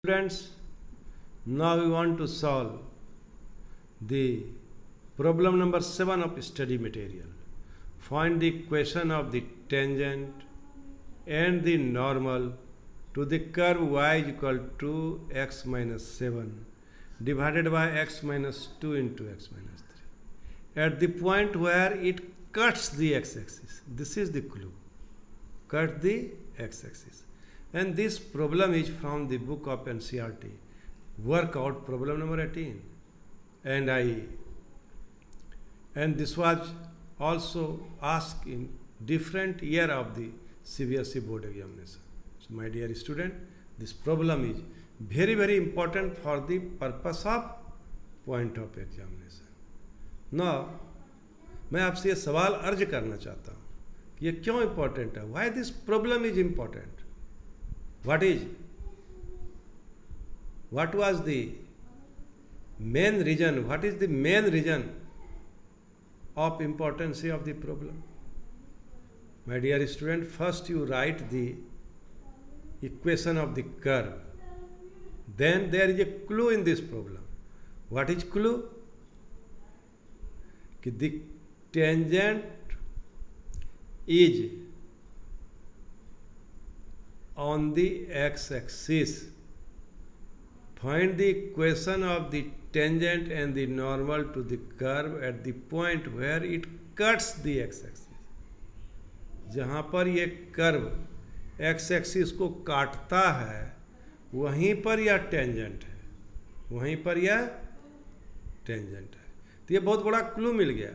Students, now we want to solve the problem number 7 of study material. Find the equation of the tangent and the normal to the curve y is equal to x minus 7 divided by x minus 2 into x minus 3. At the point where it cuts the x-axis, this is the clue, cut the x-axis. And this problem is from the book of NCERT, workout problem number 18. And this was also asked in different year of the CBSE board examination. So my dear student, this problem is very, very important for the purpose of point of examination. Now, मैं आपसे ये सवाल अर्ज करना चाहता हूँ कि ये क्यों इम्पोर्टेंट है, why this problem is important, what was the main reason, what is the main reason of importance of the problem? My dear student, first you write the equation of the curve, then there is a clue in this problem. What is clue? The tangent is on the x-axis. Find the equation of the tangent and the normal to the curve at the point where it cuts the x-axis. जहाँ पर ये curve x-axis को काटता है वहीं पर यह tangent है, वहीं पर यह टेंजेंट है. तो ये बहुत बड़ा क्लू मिल गया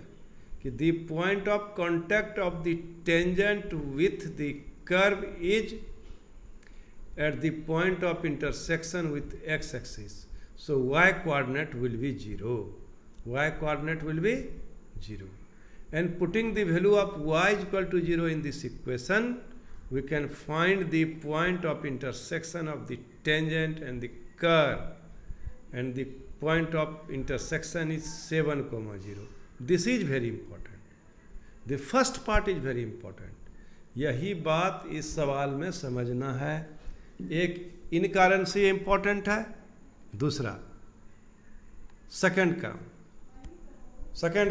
कि the point of contact of the tangent with the curve is at the point of intersection with x-axis. So y coordinate will be 0. Y coordinate will be 0. And putting the value of y is equal to 0 in this equation, we can find the point of intersection of the tangent and the curve. And the point of intersection is 7, 0. This is very important. The first part is very important. यही बात इस सवाल में समझना है. एक इन कारण से ये इंपॉर्टेंट है, दूसरा second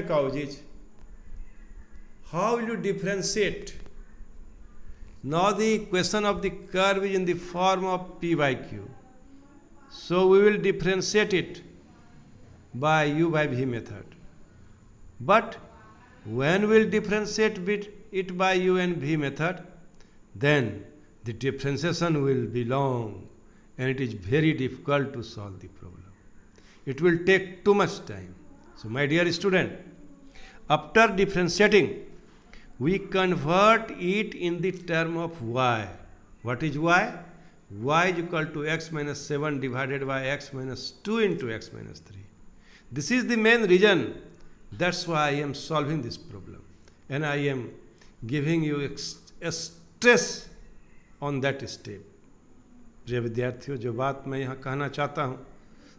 cause is how will you differentiate. Now the equation of the curve is in the form of p by q, so we will differentiate it by u by v method. But when we will differentiate it by u and v method, then the differentiation will be long and it is very difficult to solve the problem. It will take too much time. So my dear student, after differentiating, we convert it in the term of y. What is y? Y is equal to x minus 7 divided by x minus 2 into x minus 3. This is the main reason. That's why I am solving this problem. And I am giving you a stress on that step. प्रिय विद्यार्थियों, जो बात मैं यहाँ कहना चाहता हूँ,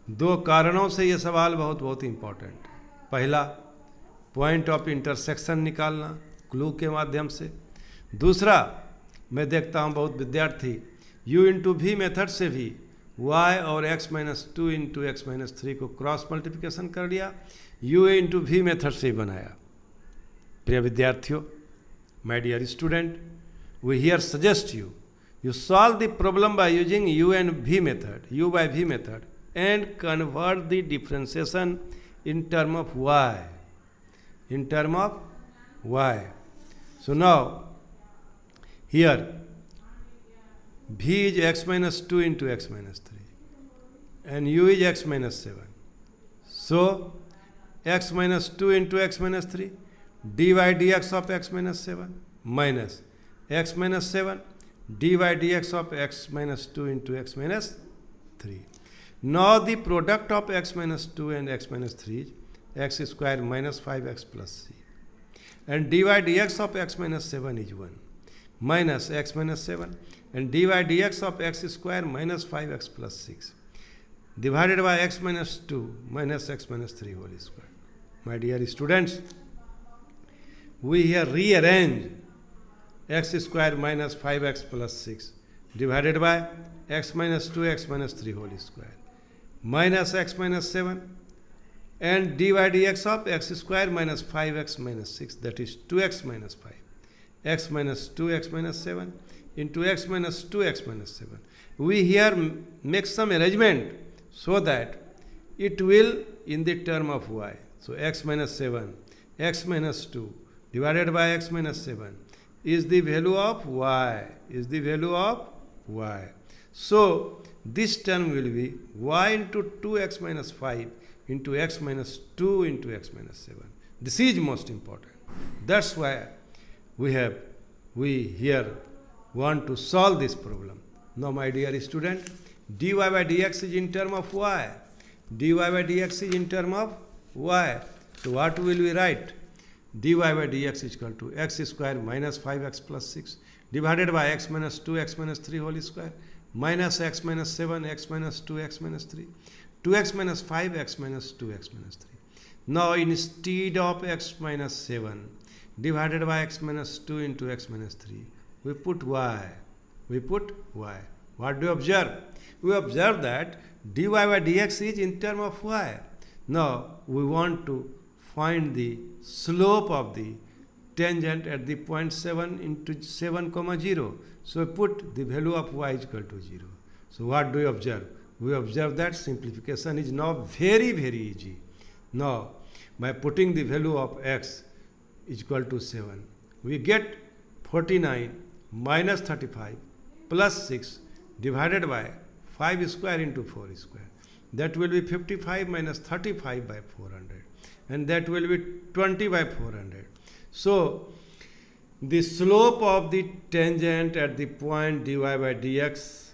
दो कारणों से ये सवाल बहुत बहुत इम्पोर्टेंट है. पहला, पॉइंट ऑफ इंटरसेक्शन निकालना क्लू के माध्यम से. दूसरा, मैं देखता हूँ बहुत विद्यार्थी u इंटू वी मेथड से भी y और x minus 2 into x minus 3 को क्रॉस मल्टीप्लिकेशन कर लिया, u इंटू वी मेथड से ही बनाया. प्रिय विद्यार्थियों, my dear student, we here suggest you solve the problem by using u and v method, u by v method, and convert the differentiation in term of y. So now here v is x minus 2 into x minus 3 and u is x minus 7. So x minus 2 into x minus 3 dy dx of x minus 7 minus x minus 7 dy dx of x minus 2 into x minus 3. Now the product of x minus 2 and x minus 3 is x square minus 5x plus c. And dy dx of x minus 7 is 1 minus x minus 7 and dy dx of x square minus 5x plus 6 divided by x minus 2 minus x minus 3 whole square. My dear students, we here rearrange x square minus 5x plus 6 divided by x minus 2x minus 3 whole square minus x minus 7 and dy dx of x square minus 5x minus 6, that is 2x minus 5, x minus 2x minus 7 into x minus 2x minus 7. We here make some arrangement so that it will in the term of y. So x minus 7, x minus 2 divided by x minus 7 is the value of y, is the value of y. So this term will be y into 2x minus 5 into x minus 2 into x minus 7. This is most important. That's why we here want to solve this problem. Now my dear student, dy by dx is in term of y. dy by dx is in term of y. So what will we write? dy by dx is equal to x square minus 5x plus 6 divided by x minus 2 x minus 3 whole square minus x minus 7 x minus 2 x minus 3 2x minus 5 x minus 2 x minus 3. Now instead of x minus 7 divided by x minus 2 into x minus 3, we put y. We put y. What do you observe? We observe that dy by dx is in term of y. Now we want to find the slope of the tangent at the point 7 into 7 comma 0. So we put the value of y is equal to 0. So what do we observe? We observe that simplification is now very, very easy. Now by putting the value of x is equal to 7, we get 49 minus 35 plus 6 divided by 5 square into 4 square. That will be 55 minus 35 by 400. And that will be 20 by 400. So the slope of the tangent at the point dy by dx,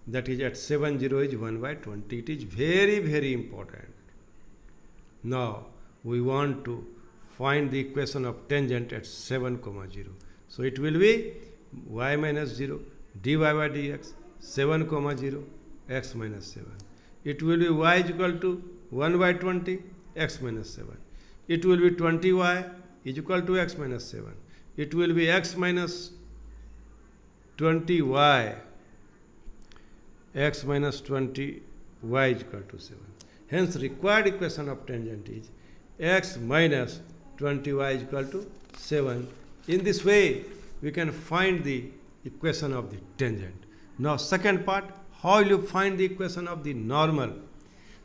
that is at 7, 0 is 1 by 20. It is very, very important. Now we want to find the equation of tangent at 7, 0. So it will be y minus 0 dy by dx 7, 0 x minus 7. It will be y is equal to 1 by 20 x minus 7. It will be 20y is equal to x minus 7. It will be x minus 20y, x minus 20y is equal to 7. Hence required equation of tangent is x minus 20y is equal to 7. In this way we can find the equation of the tangent. Now second part, how will you find the equation of the normal?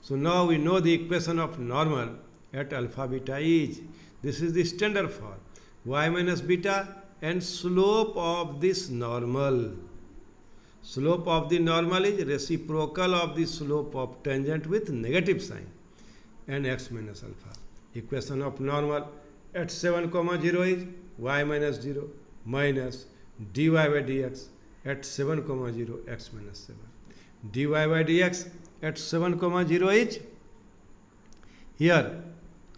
So now we know the equation of normal at alpha beta is, this is the standard form, y minus beta and slope of this normal. Slope of the normal is reciprocal of the slope of tangent with negative sign and x minus alpha. Equation of normal at 7, 0 is y minus 0 minus dy by dx at 7, 0 x minus 7. dy by dx at 7, 0 is here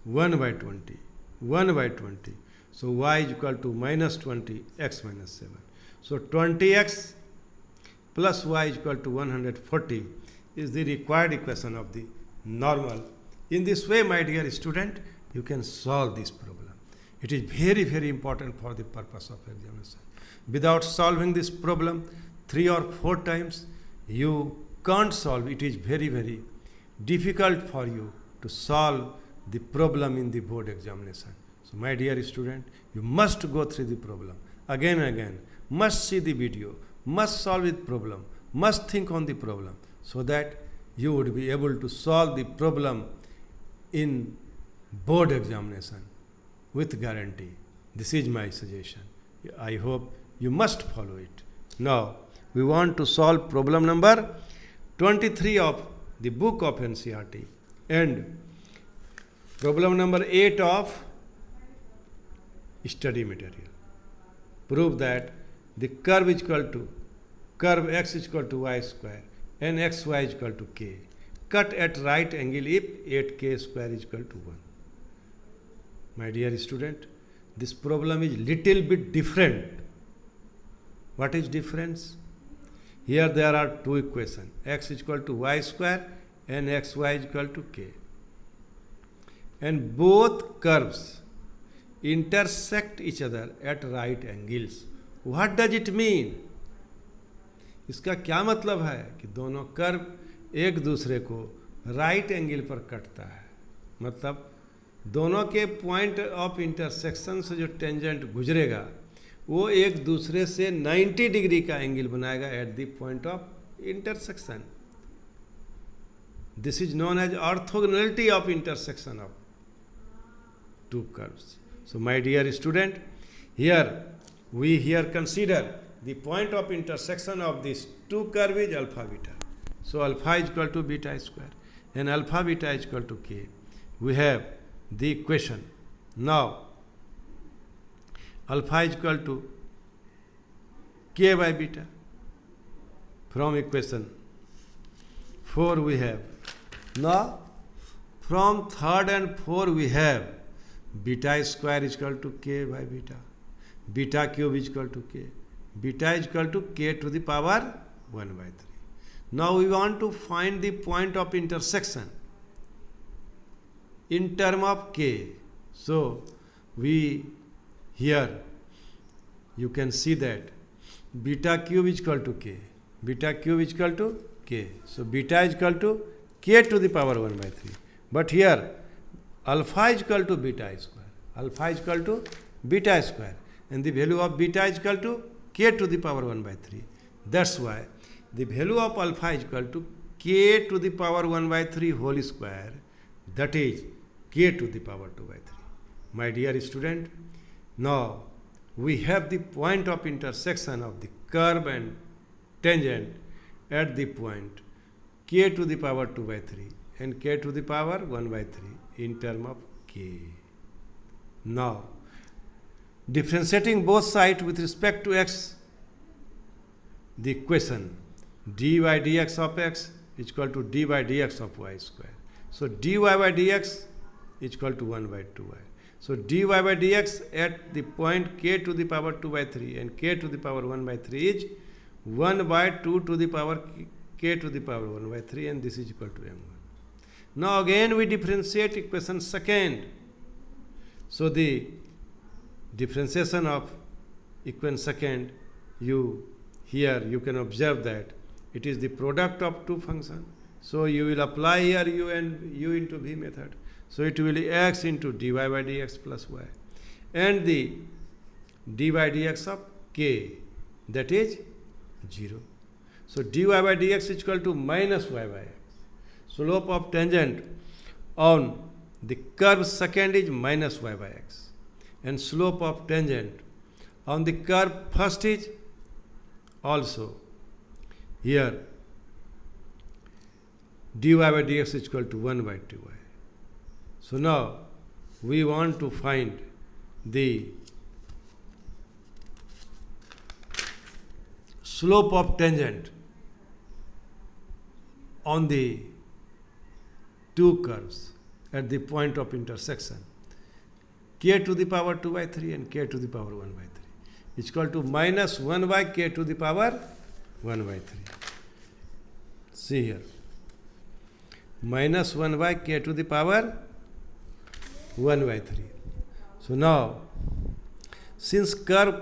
1 by 20. 1 by 20. So y is equal to minus 20 x minus 7. So 20x plus y is equal to 140 is the required equation of the normal. In this way, my dear student, you can solve this problem. It is very, very important for the purpose of examination. Without solving this problem 3 or 4 times, you can't solve. It is very, very difficult for you to solve the problem in the board examination. So my dear student, you must go through the problem again and again, must see the video, must solve the problem, must think on the problem, so that you would be able to solve the problem in board examination with guarantee. This is my suggestion. I hope you must follow it. Now we want to solve problem number 23 of the book of NCERT and problem number 8 of study material. Prove that the curve is equal to curve x is equal to y square and xy is equal to k. Cut at right angle if 8k square is equal to 1. My dear student, this problem is little bit different. What is difference? Here there are two equations, x is equal to y square and xy is equal to k. And both curves intersect each other at right angles. What does it mean? इसका क्या मतलब है कि दोनों curve एक दूसरे को right angle पर कटता है, मतलब दोनों के पॉइंट ऑफ इंटरसेक्शन से जो टेंजेंट गुजरेगा वो एक दूसरे से 90 डिग्री का एंगल बनाएगा at the point of intersection. This is known as orthogonality of intersection of two curves. So my dear student, we here consider the point of intersection of these two curves is alpha beta. So alpha is equal to beta square and alpha beta is equal to k. We have the equation. Now alpha is equal to k by beta. From equation 4 we have. Now from third and 4 we have beta square is equal to k by beta. Beta cube is equal to k. Beta is equal to k to the power 1 by 3. Now we want to find the point of intersection in term of k. So we here you can see that beta cube is equal to k. Beta cube is equal to k. So beta is equal to k to the power 1 by 3. But here alpha is equal to beta square. Alpha is equal to beta square. And the value of beta is equal to k to the power 1 by 3. That's why the value of alpha is equal to k to the power 1 by 3 whole square. That is k to the power 2 by 3. My dear student, now we have the point of intersection of the curve and tangent at the point k to the power 2 by 3 and k to the power 1 by 3 in term of k. Now differentiating both sides with respect to x, the equation dy dx of x is equal to dy dx of y square. So dy by dx is equal to 1 by 2y. So dy by dx at the point k to the power 2 by 3 and k to the power 1 by 3 is 1 by 2 to the power k to the power 1 by 3, and this is equal to m1. Now again we differentiate equation second. So the differentiation of equation second, here you can observe that it is the product of two functions. So you will apply here u and u into v method. So it will be x into dy by dx plus y, and the dy by dx of k, that is 0. So dy by dx is equal to minus y by x. Slope of tangent on the curve second is minus y by x, and slope of tangent on the curve first is also here dy by dx is equal to 1 by 2y. So now we want to find the slope of tangent on the two curves at the point of intersection k to the power 2 by 3 and k to the power 1 by 3 is equal to minus 1 by k to the power 1 by 3. See here, minus 1 by k to the power 1 by 3. So now since curve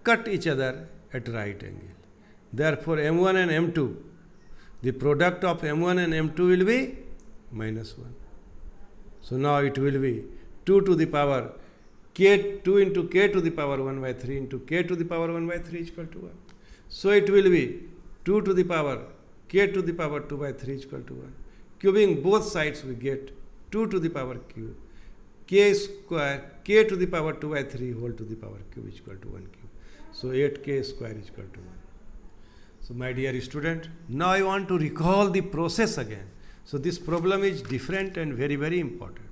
cut each other at right angle, therefore m1 and m2, the product of m1 and m2 will be minus 1. So now it will be 2 to the power k, 2 into k to the power 1 by 3 into k to the power 1 by 3 is equal to 1. So it will be 2 to the power k to the power 2 by 3 is equal to 1. Cubing both sides we get 2 to the power cube k square k to the power 2 by 3 whole to the power cube is equal to 1 cube. So 8k square is equal to 1. So my dear student, now I want to recall the process again. So this problem is different and very, very important.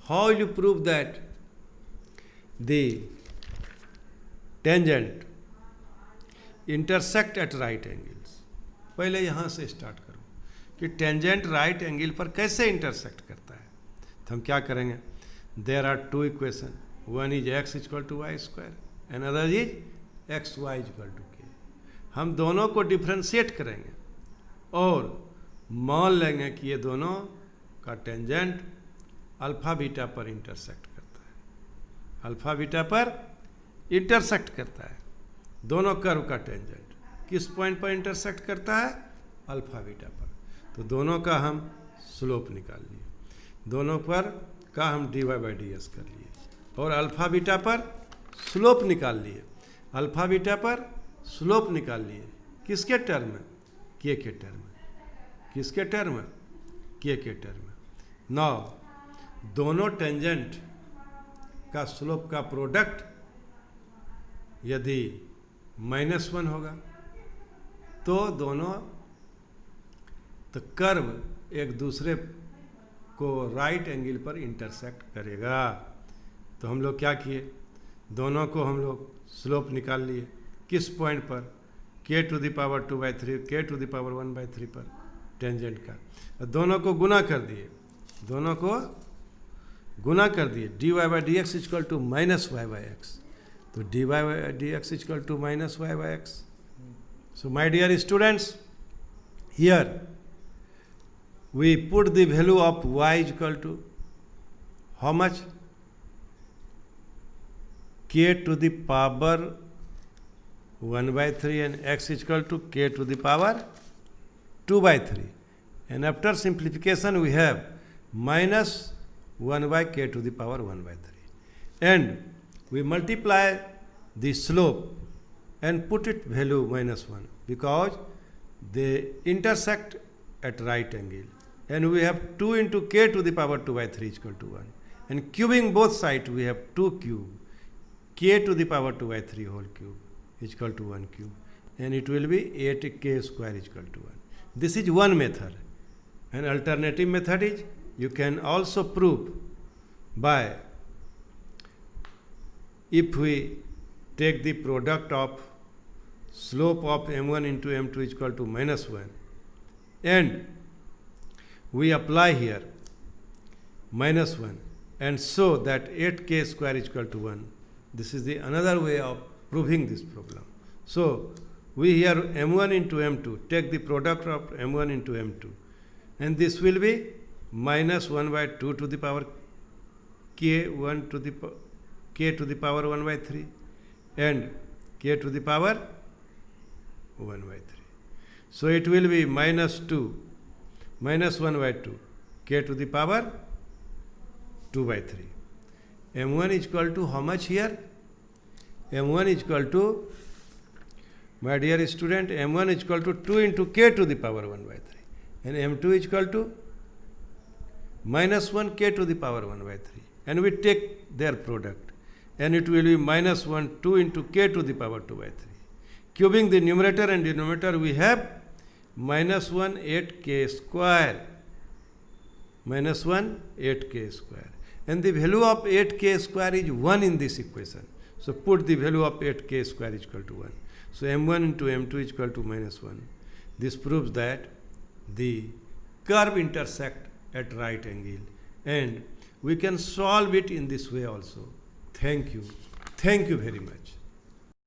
How will you prove that the tangent intersect at right angles? पहले यहाँ से start करो कि tangent right angle पर कैसे intersect करता है. तो हम क्या करेंगे, there are two equation, one is x equal to y square and other is x y equal to k. हम दोनों को डिफ्रेंशिएट करेंगे और मान लेंगे कि ये दोनों का टेंजेंट अल्फा बीटा पर इंटरसेक्ट करता है, अल्फा बीटा पर इंटरसेक्ट करता है दोनों कर्व का टेंजेंट. किस पॉइंट पर इंटरसेक्ट करता है? अल्फा बीटा पर। तो दोनों का हम स्लोप निकाल लिए, दोनों पर का हम dy बाई डी एस कर लिए, और अल्फा बीटा पर स्लोप निकाल लिए, अल्फा बीटा पर स्लोप निकाल लिए। किसके टर्म में? के टर्म में। किसके टर्म में? के टर्म में। नाउ दोनों टेंजेंट का स्लोप का प्रोडक्ट यदि -1 होगा तो दोनों तो कर्व एक दूसरे को राइट एंगल पर इंटरसेक्ट करेगा। तो हम लोग क्या किए, दोनों को हम लोग स्लोप निकाल लिए। किस पॉइंट पर? k to the power 2/3 k to the power 1/3 पर टेंजेंट का। दोनों को गुना कर दिए, दोनों को गुना कर दिए। dy by d x equal to -y by x. तो dy by d x equal to -y by x. So my dear students, here we put the value of y is equal to how much? K to the power 1/3 and x is equal to k to the power 2/3. And after simplification we have -1 by k to the power 1/3. And we multiply the slope and put it value -1 because they intersect at right angle, and we have 2 into k to the power 2/3 is equal to 1, and cubing both sides we have 2 cube k to the power 2/3 whole cube is equal to 1 cube, and it will be 8k square is equal to 1. This is one method. An alternative method is you can also prove by, if we take the product of slope of m1 into m2 is equal to -1, and we apply here -1 and show that 8k square is equal to 1. This is the another way of proving this problem. So we here m1 into m2 take the product of m1 into m2, and this will be -1/2 to the power k1 to the k to the power 1/3 and k to the power 1/3. So it will be -2 -1/2 k to the power 2/3. m1 is equal to how much here? m1 is equal to, my dear student, m1 is equal to 2 into k to the power 1/3, and m2 is equal to -1 k to the power 1/3, and we take their product, and it will be -1 2 into k to the power 2/3. Cubing the numerator and denominator we have -1 8k square, -1 8k square, and the value of 8k square is 1 in this equation. So put the value of 8k square is equal to 1. So m1 into m2 is equal to -1. This proves that the curve intersect at right angle, and we can solve it in this way also. Thank you. Thank you very much.